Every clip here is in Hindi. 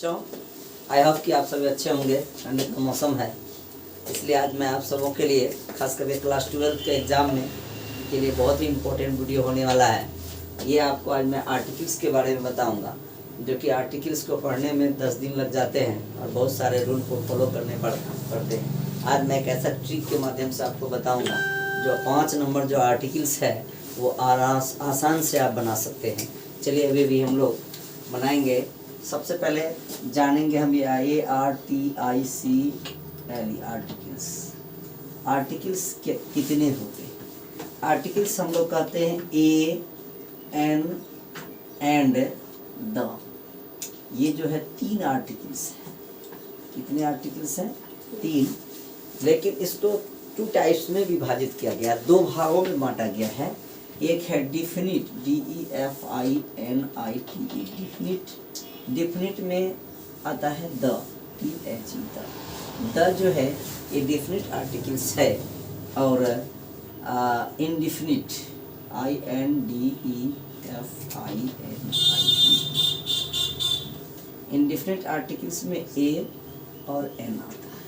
बच्चों, आई होप कि आप सभी अच्छे होंगे। ठंड का मौसम है, इसलिए आज मैं आप सबों के लिए खास करके क्लास 12 के एग्ज़ाम में के लिए बहुत ही इम्पोर्टेंट वीडियो होने वाला है। ये आपको आज मैं आर्टिकल्स के बारे में बताऊंगा, जो कि आर्टिकल्स को पढ़ने में 10 दिन लग जाते हैं और बहुत सारे रूल को फॉलो करने पड़ते हैं। आज मैं एक ऐसा ट्रिक के माध्यम से आपको बताऊँगा जो 5 नंबर जो आर्टिकल्स है वो आसान से आप बना सकते हैं। चलिए अभी भी हम लोग बनाएंगे। सबसे पहले जानेंगे हम ये ARTICLE आर्टिकल्स कितने होते हैं। आर्टिकल्स हम लोग कहते हैं ए, एन, एंड, द। ये जो है 3 आर्टिकल्स हैं। कितने आर्टिकल्स हैं? 3। लेकिन इसको 2 टाइप्स में विभाजित किया गया, 2 भागों में बांटा गया है। एक है डिफिनिट, DEFINITE। डिफिनिट में आता है द, THE। द जो है ये डिफिनिट आर्टिकल्स है। और इनडिफिनिट, INDEFINITE। इनडिफिनिट आर्टिकल्स में ए और एन आता है।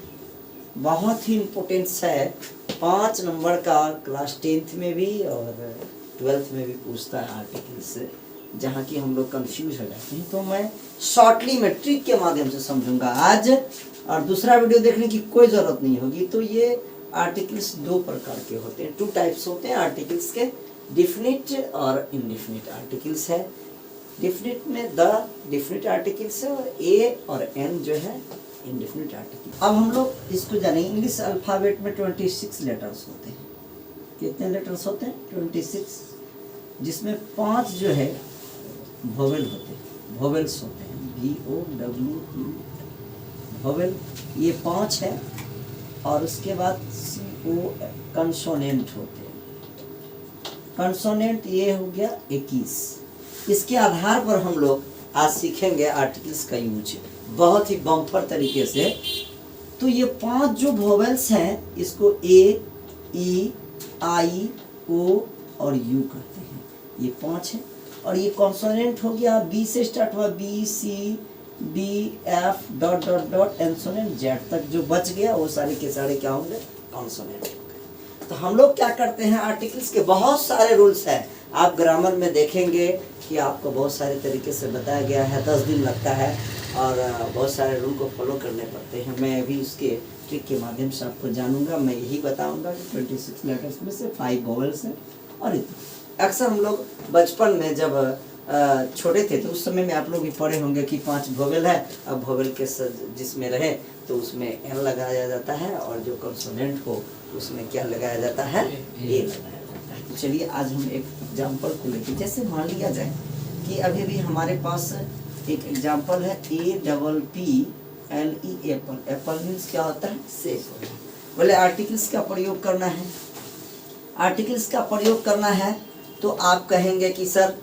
बहुत ही इम्पोर्टेंस है, 5 नंबर का क्लास 10th में भी और 12th में भी पूछता है आर्टिकल्स, जहाँ की हम लोग कंफ्यूज हो जाते हैं। तो मैं शॉर्टली में ट्रिक के माध्यम से समझूंगा आज, और दूसरा वीडियो देखने की कोई ज़रूरत नहीं होगी। तो ये आर्टिकल्स 2 प्रकार के होते हैं, 2 टाइप्स होते हैं आर्टिकल्स के, डिफिनिट और इनडिफिनिट आर्टिकल्स है। डिफिनिट में द डिफिनिट आर्टिकल्स है और ए और एन जो है इनडिफिनिट आर्टिकल। अब हम लोग इसको जानेंगे। इंग्लिश अल्फ़ाबेट में 26 लेटर्स होते हैं। कितने लेटर्स होते हैं? 26, जिसमें 5 जो है वोवेल होते हैं, वोवेल्स होते हैं, VOWE वोवेल, ये 5 है। और उसके बाद CO कंसोनेंट होते हैं। कंसोनेंट ये हो गया 21। इसके आधार पर हम लोग आज सीखेंगे आर्टिकल्स का यूज बहुत ही बम्पर तरीके से। तो ये 5 जो वोवेल्स हैं इसको A, E, I, O और U कहते हैं। ये 5 है। और ये कॉन्सोनेंट हो गया, B से स्टार्ट हुआ, B, C, D, F dot dot dot consonant Z तक जो बच गया वो सारे के सारे क्या होंगे? कॉन्सोनेंट होंगे। तो हम लोग क्या करते हैं, आर्टिकल्स के बहुत सारे रूल्स हैं। आप ग्रामर में देखेंगे कि आपको बहुत सारे तरीके से बताया गया है, 10 दिन लगता है और बहुत सारे रूल को फॉलो करने पड़ते हैं। मैं अभी उसके ट्रिक के माध्यम से आपको जानूंगा। मैं यही बताऊंगा कि 26 लेटर्स में से 5 वोवेल्स हैं। और अक्सर हम लोग बचपन में जब छोटे थे तो उस समय में आप लोग भी पढ़े होंगे कि 5 वोवेल है। अब वोवेल के जिसमें रहे तो उसमें एन लगाया जाता है, और जो कंसोनेंट हो उसमें क्या लगाया जाता है? ए लगाया जाता है। तो चलिए आज हम एक एग्जाम्पल को लेके, जैसे मान लिया जाए कि अभी भी हमारे पास एक एग्जाम्पल है, APPLE एप्पल। एप्पल मीन्स क्या होता है? सेब। बोले आर्टिकल्स का प्रयोग करना है। आर्टिकल्स का प्रयोग करना है तो आप कहेंगे कि सर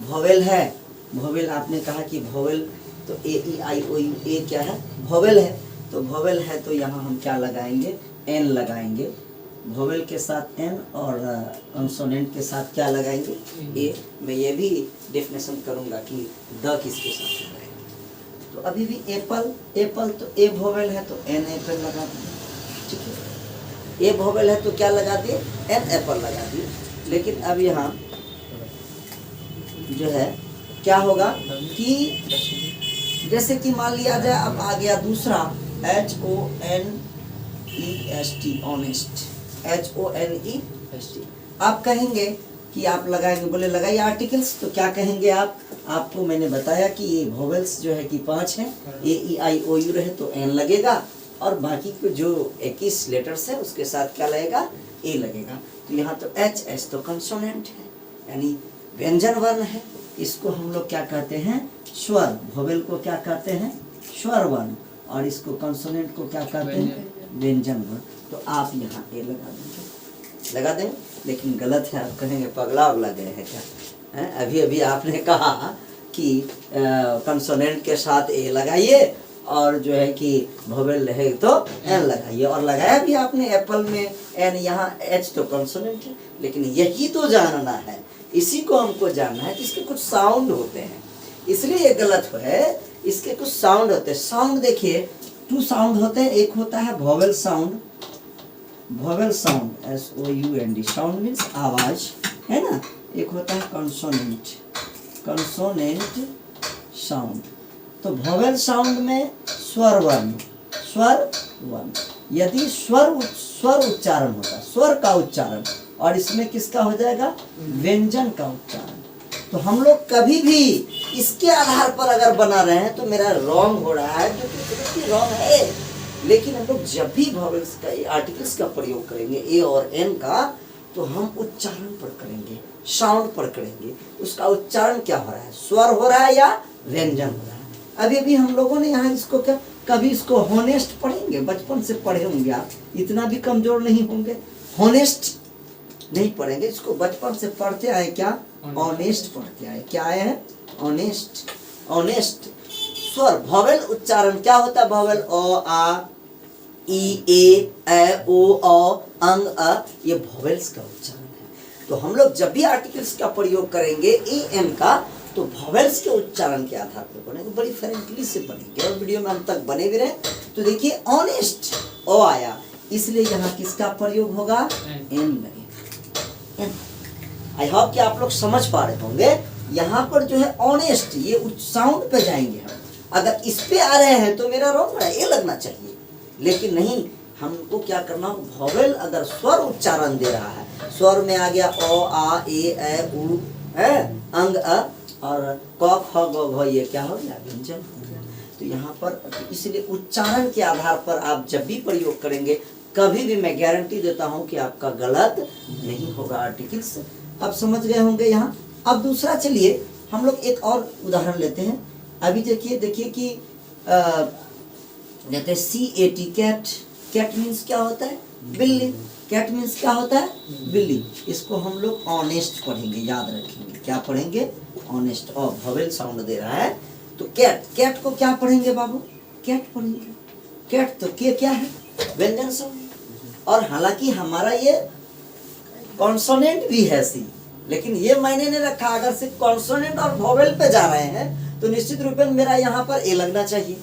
वोवेल है। वोवेल आपने कहा कि वोवेल, तो AEIOU, ए क्या है? वोवेल है। तो वोवेल है तो यहाँ हम क्या लगाएंगे? एन लगाएंगे। वोवेल के साथ एन और कंसोनेंट के साथ क्या लगाएंगे? ए। मैं ये भी डेफिनेशन करूँगा कि द किसके साथ लगाएंगे। तो अभी भी एप्पल, एप्पल तो ए वोवेल है तो एन एप्पल लगा दिए, ठीक है। ए वोवेल है तो क्या लगा दिए? एन एप्पल लगा दिए। लेकिन अब यहाँ जो है क्या होगा कि जैसे कि मान लिया जाए अब आ गया दूसरा HONEST, ऑनेस्ट, HONEST। आप कहेंगे कि आप लगाएंगे, बोले लगाइए आर्टिकल्स, तो क्या कहेंगे आप? आपको मैंने बताया कि ये वोवेल्स जो है कि 5 है, AEIOU रहे तो एन लगेगा, और बाकी को जो 21 लेटर्स है उसके साथ क्या लगेगा? ए लगेगा। तो यहाँ तो HS तो कंसोनेंट है, यानी व्यंजन वर्ण है। इसको हम लोग क्या कहते हैं? स्वर। वोवेल को क्या कहते हैं? स्वर वर्ण। और इसको कंसोनेंट को क्या कहते हैं? व्यंजन वर्ण। तो आप यहाँ ए लगा देंगे। लेकिन गलत है, आप कहेंगे पगला उगला गए हैं क्या? अभी अभी आपने कहा कि कंसोनेंट के साथ ए लगाइए और जो है कि वोवेल रहे तो एन लगाइए, और लगाया भी आपने एप्पल में एन, यहाँ एच तो कंसोनेंट है। लेकिन यही तो जानना है, इसी को हमको जानना है कि इसके कुछ साउंड होते हैं। इसलिए ये गलत है इसके कुछ साउंड होते हैं। साउंड देखिए 2 साउंड होते हैं। एक होता है vowel sound, vowel sound SOUND, sound means आवाज, है ना। एक होता है कंसोनेंट, कंसोनेंट साउंड। तो वोवेल साउंड में स्वर वर्ण, स्वर वर्ण। यदि स्वर उच्चारण होता है, स्वर का उच्चारण, और इसमें किसका हो जाएगा, व्यंजन का उच्चारण। तो हम लोग कभी भी इसके आधार पर अगर बना रहे हैं तो मेरा रॉन्ग हो रहा है, जो कि रॉन्ग है। लेकिन हम लोग जब भी वोवेल्स का, आर्टिकल्स का प्रयोग करेंगे ए और एन का, तो हम उच्चारण पर करेंगे, साउंड पर करेंगे। उसका उच्चारण क्या हो रहा है, स्वर हो रहा है या व्यंजन हो रहा है। अभी अभी हम लोगों ने यहाँ इसको क्या, कभी इसको होनेस्ट पढ़ेंगे, बचपन से पढ़े होंगे आप, इतना भी कमजोर नहीं होंगे। होनेस्ट नहीं पढ़ेंगे, इसको बचपन से पढ़ते आए, क्या ऑनेस्ट पढ़ते आए। क्या आए हैं, ऑनेस्ट। ऑनेस्ट स्वर, वोवेल उच्चारण क्या होता है, वोवेल ओ आ ई ए ओ औ अंग अ, ये वोवेल्स का उच्चारण है। तो हम लोग जब भी आर्टिकल्स का प्रयोग करेंगे ए एन का, तो वोवेल्स के उच्चारण के आधार पर बनेंगे, बड़ी फ्रेंकली से बनेंगे। और वीडियो में हम तक बने भी रहे। तो देखिए ऑनेस्ट ओ आया, इसलिए यहाँ किसका प्रयोग होगा, एन लगेगा। आई होप कि आप लोग समझ पा रहे होंगे। यहाँ पर जो है ऑनेस्ट, ये साउंड पे जाएंगे हम। अगर इस पे आ रहे हैं तो मेरा रॉन्ग है, ये लगना चाहिए। लेकिन नहीं, हमको क्या करना, वोवेल अगर स्वर उच्चारण दे रहा है, स्वर में आ गया ओ आ ए उ है, अंग अ, और क ख ग घ, ये क्या हो गया, व्यंजन हो गया। तो यहाँ पर इसलिए उच्चारण के आधार पर आप जब भी प्रयोग करेंगे, कभी भी मैं गारंटी देता हूँ कि आपका गलत नहीं होगा आर्टिकल्स। अब समझ गए होंगे यहाँ। अब दूसरा चलिए हम लोग एक और उदाहरण लेते हैं। अभी देखिए कि लेते CAT, कैट। कैट मीन्स क्या होता है, बिल्ली। कैट मीन्स क्या होता है, बिल्ली। इसको हम लोग ऑनेस्ट पढ़ेंगे, याद रखेंगे। क्या पढ़ेंगे, ऑनेस्ट। और वोवेल साउंड दे रहा है तो कैट, कैट को क्या पढ़ेंगे बाबू, कैट पढ़ेंगे। कैट तो के क्या है, व्यंजन साउंड। और हालांकि हमारा ये कॉन्सोनेंट भी है सी, लेकिन ये मैंने नहीं रखा। अगर सिर्फ कॉन्सोनेंट और वोवेल पे जा रहे हैं तो निश्चित रूप में मेरा यहाँ पर ए लगना चाहिए,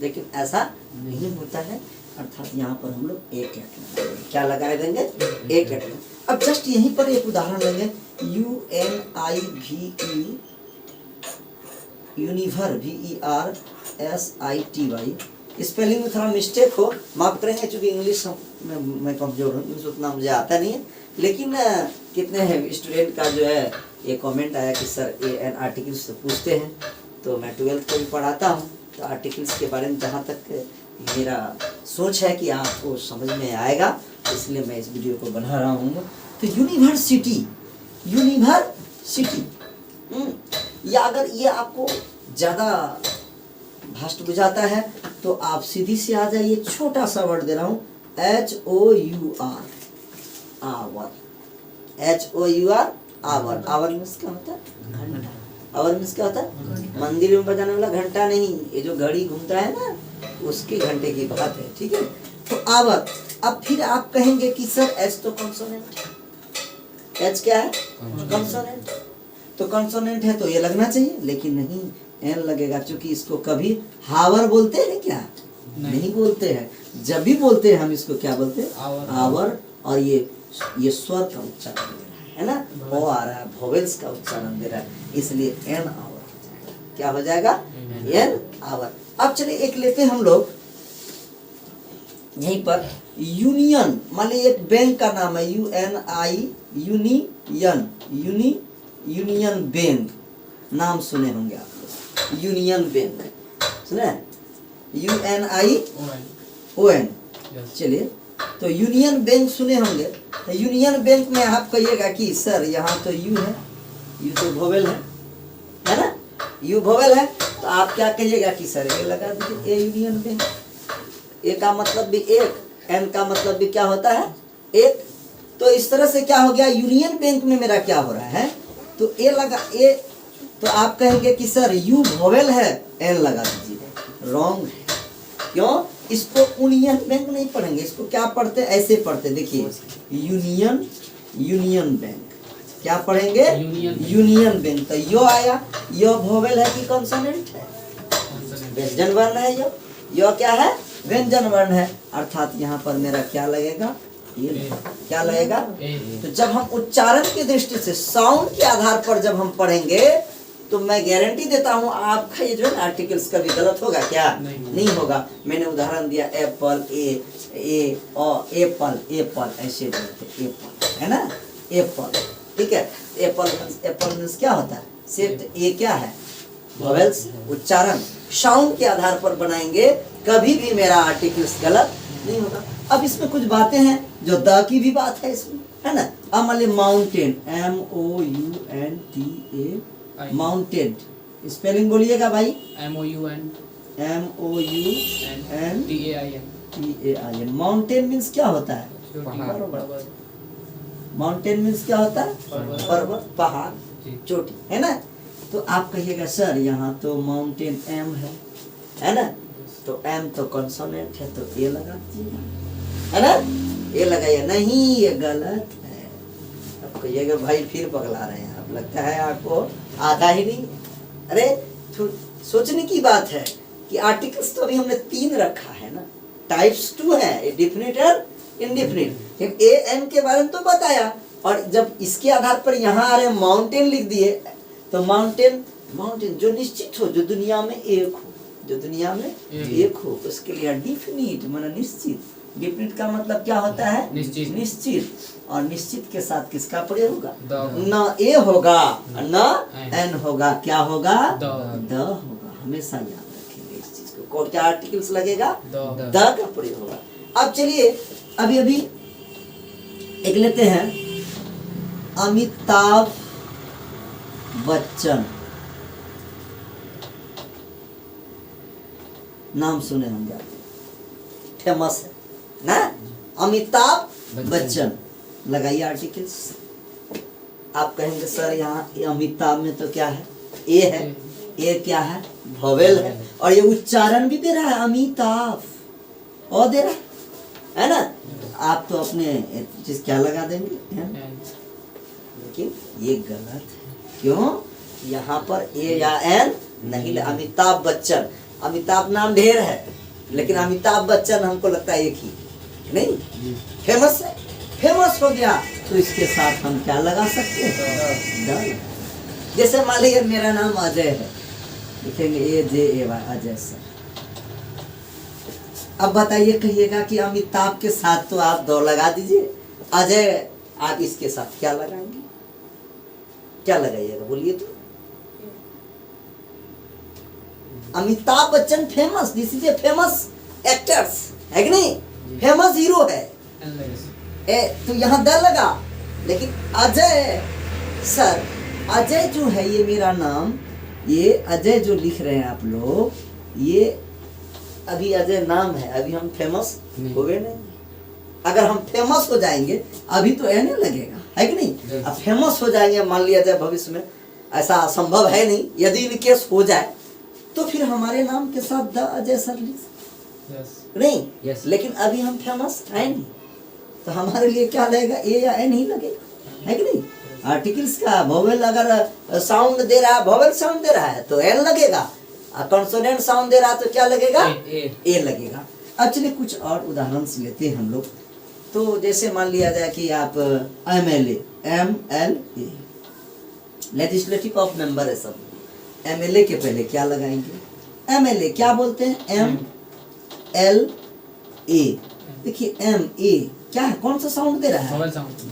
लेकिन ऐसा नहीं होता है। अर्थात यहाँ पर हम लोग ए कैट, क्या लगाए देंगे, ए कैट। अब जस्ट यहीं पर एक उदाहरण लेंगे, UNIVE, यूनिवर, VERSITY। स्पेलिंग में थोड़ा मिस्टेक हो, माफ करेंगे, क्योंकि इंग्लिश में मैं कमजोर हूँ, इंग्लिश उतना मुझे आता नहीं है। लेकिन कितने स्टूडेंट का जो है ये कमेंट आया कि सर AN आर्टिकल्स से पूछते हैं। तो मैं 12th को भी पढ़ाता हूँ, तो आर्टिकल्स के बारे में जहाँ तक मेरा सोच है कि आपको समझ में आएगा, इसलिए मैं इस वीडियो को बना रहा हूँ। तो यूनिवर्सिटी, यूनिवर्सिटी, या अगर ये आपको ज़्यादा भास्ट बुझाता है तो आप सीधी से आ जाइए, छोटा सा वर्ड दे रहा हूँ, HOUR, hour. HOUR, hour. Hour means क्या होता है, घंटा। आवर मीन्स क्या होता है, मंदिर में बजाने वाला घंटा नहीं, ये जो घड़ी घूमता है ना, उसके घंटे की बात है, ठीक है। तो आवर। अब फिर आप कहेंगे कि सर एच तो कंसोनेंट है, एच क्या है, कंसोनेंट। तो कंसोनेंट है तो ये लगना चाहिए, लेकिन नहीं, एन लगेगा, क्योंकि इसको कभी हावर बोलते हैं क्या, नहीं बोलते हैं। जब भी बोलते हैं हम इसको क्या बोलते हैं, आवर। और ये स्वर का उच्चारण दे रहा है ना, ओ आ रहा है, वोवेल्स का उच्चारण दे रहा है, इसलिए एन आवर हो जाएगा। क्या हो जाएगा, एन आवर। अब चलिए एक लेते हैं हम लोग यहीं पर, यूनियन। मान लीजिए एक बैंक का नाम है UNI, यूनियन बैंक, नाम सुने होंगे आप लोग, यूनियन बैंक सुने, UNION। चलिए, तो यूनियन बैंक सुने होंगे। तो यूनियन बैंक में आप कहिएगा कि सर यहाँ तो यू है, यू तो वोवेल है ना, यू वोवेल है, तो आप क्या कहिएगा कि सर ए लगा दीजिए, ए यूनियन बैंक। ए का मतलब भी एक, एन का मतलब भी क्या होता है, एक। तो इस तरह से क्या हो गया, यूनियन बैंक में मेरा क्या हो रहा है, तो ए लगा, ए, तो आप कहेंगे कि सर यू वोवेल है, एन लगा दीजिए। रॉन्ग है, क्यों, इसको यूनियन बैंक नहीं पढ़ेंगे, इसको क्या पढ़ते, ऐसे पढ़ते। देखिए यूनियन बैंक, क्या पढ़ेंगे, यूनियन बैंक। तो यो आया, यो वोवेल है कि कॉन्सोनेंट है, व्यंजन वर्ण है यो क्या है? व्यंजन वर्ण है, अर्थात यहाँ पर मेरा क्या लगेगा? ए। क्या लगेगा? तो जब हम उच्चारण की दृष्टि से साउंड के आधार पर जब हम पढ़ेंगे तो मैं गारंटी देता हूँ आपका ये जो है आर्टिकल्स कभी गलत होगा क्या? नहीं होगा। मैंने उदाहरण दिया एप्पल, एप्पल एप्पल ऐसे बोलते एप्पल, है ना? एप्पल, ठीक है। एप्पल मीन्स क्या होता है? सिर्फ ए क्या है? वोवेल्स, उच्चारण साउंड के आधार पर बनाएंगे, कभी भी मेरा आर्टिकल्स गलत नहीं होगा। अब इसमें कुछ बातें हैं जो द की भी बात है इसमें, है ना? अब मान ली माउंटेन, MOUNTA, माउंटेन स्पेलिंग बोलिएगा भाई। MOUNTAIN। माउंटेन मीन्स क्या होता है? माउंटेन मीन्स क्या होता है? पर्वत, पहाड़, चोटी, है ना? तो आप कहिएगा सर यहाँ तो माउंटेन एम है ना? तो एम तो कॉन्सोनेंट है, तो ए लगा दीजिएगा, है ना? ए लगाइए। नहीं, ये गलत है। अब कहिएगा भाई फिर पगला रहे हैं आप, लगता है आपको आता ही नहीं। अरे सोचने की बात है कि आर्टिकल्स तो अभी हमने 3 रखा है ना, टाइप्स 2 है, डेफिनेट और इनडेफिनेट। ए एम के बारे में तो बताया, और जब इसके आधार पर यहाँ आ रहे माउंटेन लिख दिए, तो माउंटेन जो निश्चित हो, जो दुनिया में एक हो, जो दुनिया में एक हो, उसके लिए डिफिनिट माना निश्चित। डिफिनिट का मतलब क्या होता है? निश्चित। और निश्चित के साथ किसका प्रयोग होगा? न ए होगा न एन होगा, क्या होगा? द होगा। हमेशा याद रखेंगे इस चीज को। क्या आर्टिकल्स लगेगा? द का प्रयोग होगा। अब चलिए अभी एक लेते हैं, अमिताभ बच्चन। नाम सुने होंगे आप, फेमस है ना? अमिताभ बच्चन, लगाइए आर्टिकल्स। आप कहेंगे सर यहाँ अमिताभ में तो क्या है? ए है। ए क्या है? वोवेल है, और ये उच्चारण भी दे रहा है अमिताभ, और दे रहा है ना? आप तो अपने चीज क्या लगा देंगे? लेकिन ये गलत है। क्यों? यहाँ पर ए या एन नहीं। अमिताभ बच्चन, अमिताभ नाम ढेर है, लेकिन अमिताभ बच्चन हमको लगता है एक ही नहीं। फेमस है, फेमस हो गया, तो इसके साथ हम क्या लगा सकते हैं? जैसे मान लीजिए मेरा नाम अजय है, लिखेंगे AJAY, अजय सर। अब बताइए, कहिएगा कि अमिताभ के साथ तो आप 2 लगा दीजिए, अजय आप इसके साथ क्या लगाएंगे? क्या लगाइएगा बोलिए तो? Amitabh Bachchan famous, this is a famous actors, है कि नहीं? फेमस हीरो है, तो यहाँ द लगा। लेकिन अजय सर, अजय जो है ये मेरा नाम, ये अजय जो लिख रहे हैं आप लोग, ये अभी अजय नाम है, अभी हम फेमस हो गए नहीं। अगर हम फेमस हो जाएंगे, अभी तो एन लगेगा, है कि नहीं? अब फेमस हो जाएंगे, मान लिया जाए भविष्य में, ऐसा असंभव है नहीं, यदि इन केस हो जाए तो फिर हमारे नाम के साथ द अजय सर लिख नहीं। लेकिन अभी हम फेमस है नहीं, तो हमारे लिए क्या लगेगा? ए या एन ही लगेगा, है कि नहीं? आर्टिकल्स का वोवेल अगर साउंड दे रहा है, वोवेल साउंड दे रहा है तो एन लगेगा, कॉन्सोनेंट साउंड दे रहा है तो क्या लगेगा? ए लगेगा। अब चलिए कुछ और उदाहरण से लेते हैं हम लोग। तो जैसे मान लिया जाए कि आप MLA, MLA legislative of member है सब। MLA के पहले क्या लगाएंगे? MLA क्या बोलते हैं? MLA। देखिए MA क्या है? कौन सा साउंड दे रहा है?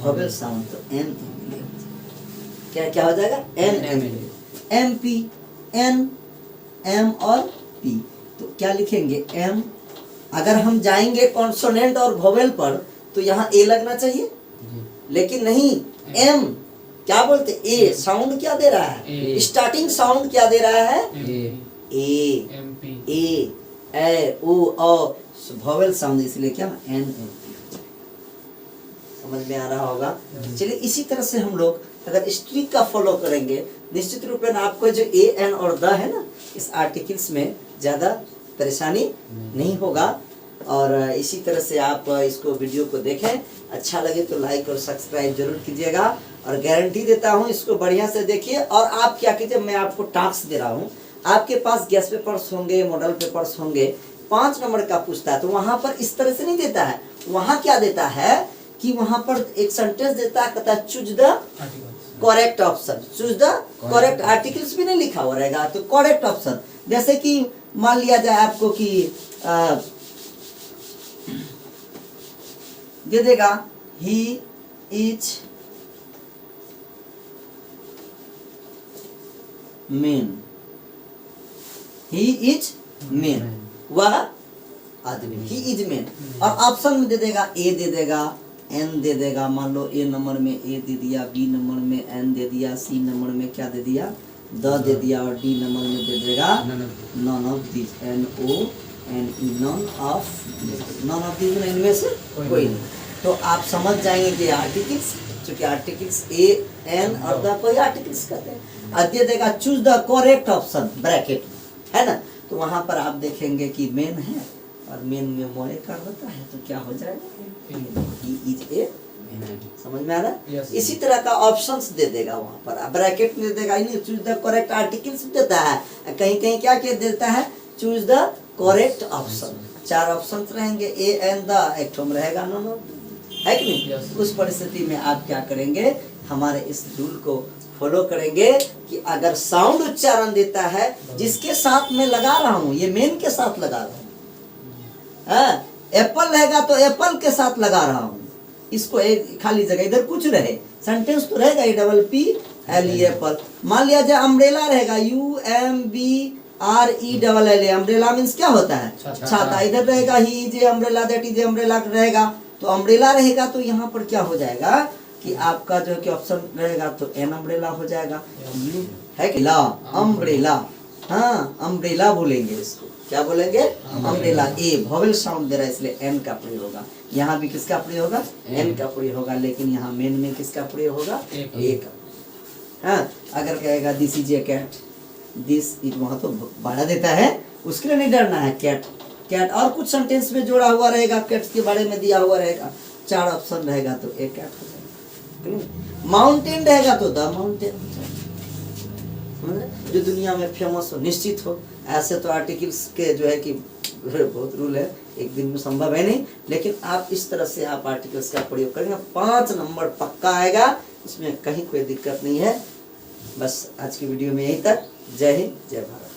Vowel sound. तो NMLA क्या हो जाएगा? NMLA। MP, N, M और P, तो क्या लिखेंगे? M। अगर हम जाएंगे कॉन्सोनेंट और वोवेल पर तो यहाँ ए लगना चाहिए, लेकिन नहीं, M क्या बोलते? ए। साउंड क्या दे रहा है? स्टार्टिंग साउंड क्या दे रहा है? ए, ए, ओ, वोवेल साउंड, इसलिए क्या? NMP। समझ में आ रहा होगा? चलिए इसी तरह से हम लोग अगर स्ट्रिक का फॉलो करेंगे, निश्चित रूप में आपको जो ए एन और द है ना, इस आर्टिकल्स में ज़्यादा परेशानी नहीं होगा। और इसी तरह से आप इसको वीडियो को देखें, अच्छा लगे तो लाइक और सब्सक्राइब जरूर कीजिएगा। और गारंटी देता हूँ इसको बढ़िया से देखिए। और आप क्या कीजिए, मैं आपको टास्क दे रहा हूँ, आपके पास गेस्ट पेपर्स होंगे, मॉडल पेपर्स होंगे, 5 नंबर का पूछता है तो वहां पर इस तरह से नहीं देता है। वहां क्या देता है कि वहां पर एक सेंटेंस देता है, कहता है choose the correct option, choose the correct, articles भी नहीं लिखा हुआ रहेगा तो करेक्ट ऑप्शन। जैसे कि मान लिया जाए आपको कि दे देगा he is main, he is main, वह आदमी, ही इज मेन। और ऑप्शन में दे देगा ए दे देगा, एन दे देगा, मान लो ए नंबर में ए दे दिया, बी नंबर में एन दे दिया, सी नंबर में क्या दे दिया, द दे दिया, और डी नंबर में दे देगा none of this, N O N E, none of this, इनमें से कोई नहीं। तो आप समझ जाएंगे कि आर्टिकल्स, चूंकि आर्टिकल्स ए एन और द कोई आर्टिकल्स कहते हैं। और दे देगा choose the correct option bracket, है ना। तो वहां पर आप देखेंगे कि मेन है और मेन में मोए कर देता है तो क्या हो जाएगा, ही इज ए, समझ में आ रहा है। Yes. इसी तरह का ऑप्शंस दे देगा वहां पर, ब्रैकेट में दे देगा चूज द करेक्ट आर्टिकल्स देता है, कहीं कहीं क्या क्या देता है, choose the correct option. 4 options रहेंगे, ए एन द, एक में रहेगा नो नो, है कि नहीं। Yes. उस परिस्थिति में आप क्या करेंगे, हमारे इस रूल को फॉलो करेंगे कि अगर साउंड उच्चारण देता है जिसके साथ मैं लगा रहा हूं, ये मेन के साथ लगा रहा हूं, एप्पल रहेगा तो एप्पल के साथ लगा रहा हूं, इसको एक खाली जगह, इधर कुछ रहे, सेंटेंस तो रहेगा A double P L E apple. मान लिया जाए अम्ब्रेला रहेगा, U M B R E double L A, umbrella means क्या होता है, छाता। इधर रहेगा ही is a umbrella, that is a umbrella रहेगा, तो अम्ब्रेला रहेगा तो यहाँ पर क्या हो जाएगा कि आपका जो कि ऑप्शन रहेगा तो एन अम्ब्रेला हो जाएगा, यू है कि ला अम्ब्रेला, हाँ अम्ब्रेला बोलेंगे इसको, क्या बोलेंगे, अम्ब्रेला। ए वोवेल साउंड दे रहा है इसलिए एन का प्रयोग होगा, यहाँ भी किसका प्रयोग होगा, एन का प्रयोग होगा, लेकिन यहाँ मेन में किसका प्रयोग होगा, ए का। हाँ अगर कहेगा this is a cat, this is, वहां तो बड़ा देता है, उसके लिए नहीं डरना है, कैट कैट, और कुछ सेंटेंस में जोड़ा हुआ रहेगा, कैट्स के बारे में दिया हुआ रहेगा, 4 ऑप्शन रहेगा तो एक कैट हो जाएगा। माउंटेन रहेगा तो द माउंटेन, जो दुनिया में फेमस हो, निश्चित हो। ऐसे तो आर्टिकल्स के जो है कि बहुत रूल है, एक दिन में संभव है नहीं, लेकिन आप इस तरह से आप आर्टिकल्स का प्रयोग करेंगे, 5 नंबर पक्का आएगा, इसमें कहीं कोई दिक्कत नहीं है। बस आज की वीडियो में यही तक। जय हिंद, जय भारत।